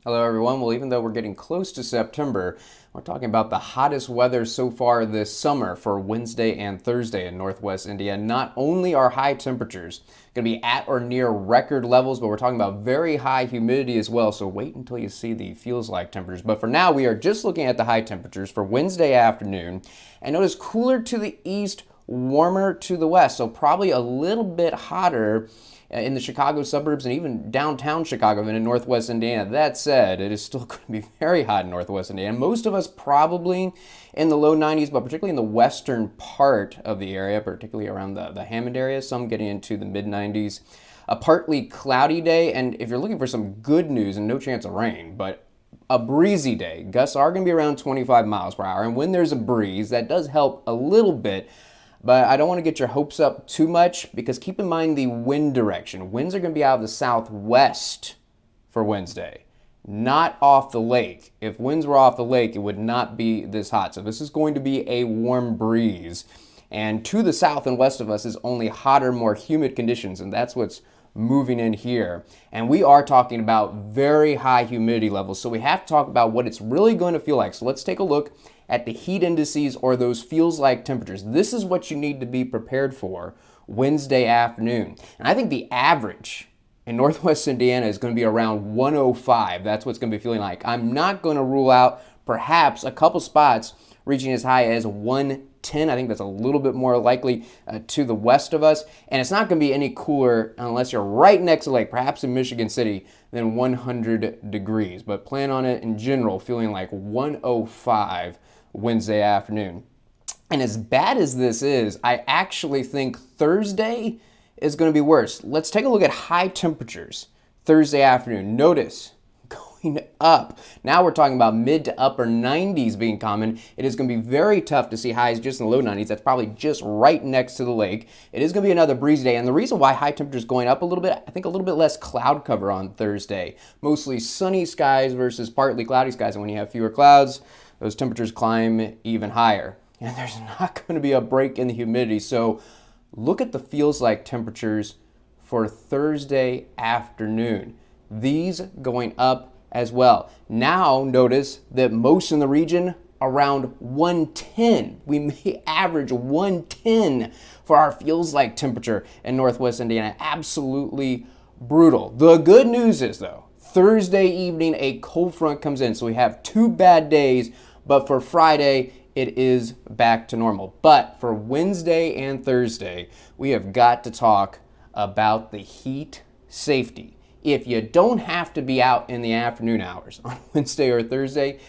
Hello everyone. Well, even though we're getting close to September, we're talking about the hottest weather so far this summer for Wednesday and Thursday in Northwest India. Not only are high temperatures going to be at or near record levels, but we're talking about very high humidity as well. So wait until you see the feels like temperatures. But for now, we are just looking at the high temperatures for Wednesday afternoon. And notice cooler to the east, warmer to the west. So probably a little bit hotter in the Chicago suburbs and even downtown Chicago and in Northwest Indiana. That said, it is still going to be very hot in Northwest Indiana. Most of us probably in the low 90s, but particularly in the western part of the area, particularly around the Hammond area, some getting into the mid 90s. A partly cloudy day, and if you're looking for some good news and no chance of rain, but a breezy day. Gusts are going to be around 25 miles per hour, and when there's a breeze, that does help a little bit. But I don't want to get your hopes up too much because keep in mind the wind direction. Winds are going to be out of the southwest for Wednesday, not off the lake. If winds were off the lake, it would not be this hot. So this is going to be a warm breeze. And to the south and west of us is only hotter, more humid conditions, and that's what's moving in here. And we are talking about very high humidity levels, so we have to talk about what it's really going to feel like. So let's take a look at the heat indices or those feels like temperatures. This is what you need to be prepared for Wednesday afternoon. And I think the average in Northwest Indiana is going to be around 105. That's what it's going to be feeling like. I'm not going to rule out perhaps a couple spots reaching as high as 110. I think that's a little bit more likely to the west of us. And it's not going to be any cooler unless you're right next to the lake, perhaps in Michigan City, than 100 degrees. But plan on it in general feeling like 105 Wednesday afternoon. And as bad as this is, I actually think Thursday is going to be worse. Let's take a look at high temperatures Thursday afternoon. Notice going up. Now we're talking about mid to upper 90s being common. It is going to be very tough to see highs just in the low 90s. That's probably just right next to the lake. It is going to be another breezy day. And the reason why high temperatures going up a little bit, I think a little bit less cloud cover on Thursday. Mostly sunny skies versus partly cloudy skies. And when you have fewer clouds, those temperatures climb even higher. And there's not going to be a break in the humidity. So look at the feels like temperatures for Thursday afternoon. These going up as well. Now notice that most in the region around 110. We may average 110 for our feels like temperature in Northwest Indiana. Absolutely brutal. The good news is though, Thursday evening a cold front comes in. So we have 2 bad days, but for Friday it is back to normal. But for Wednesday and Thursday, we have got to talk about the heat safety. If you don't have to be out in the afternoon hours on Wednesday or Thursday,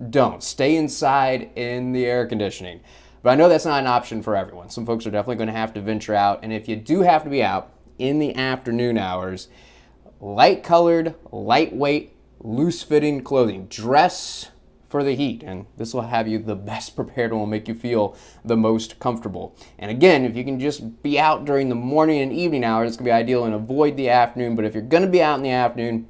don't. Stay inside in the air conditioning. But I know that's not an option for everyone. Some folks are definitely going to have to venture out. And if you do have to be out in the afternoon hours, light colored, lightweight, loose fitting clothing. Dress for the heat, and this will have you the best prepared and will make you feel the most comfortable. And again, if you can just be out during the morning and evening hours, it's gonna be ideal, and avoid the afternoon. But if you're gonna be out in the afternoon,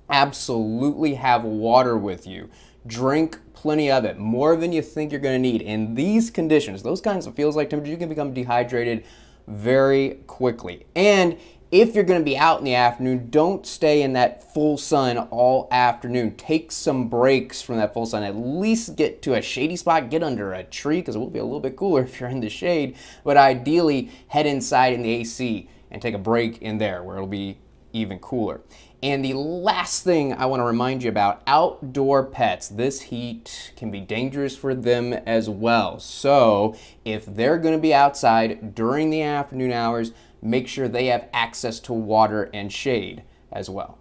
absolutely have water with you. Drink plenty of it, more than you think you're gonna need. In these conditions, those kinds of feels like temperatures, you can become dehydrated very quickly. And if you're going to be out in the afternoon, don't stay in that full sun all afternoon. Take some breaks from that full sun. At least get to a shady spot, get under a tree, because it will be a little bit cooler if you're in the shade. But ideally, head inside in the AC and take a break in there where it'll be even cooler. And the last thing I want to remind you about, outdoor pets. This heat can be dangerous for them as well. So if they're going to be outside during the afternoon hours, make sure they have access to water and shade as well.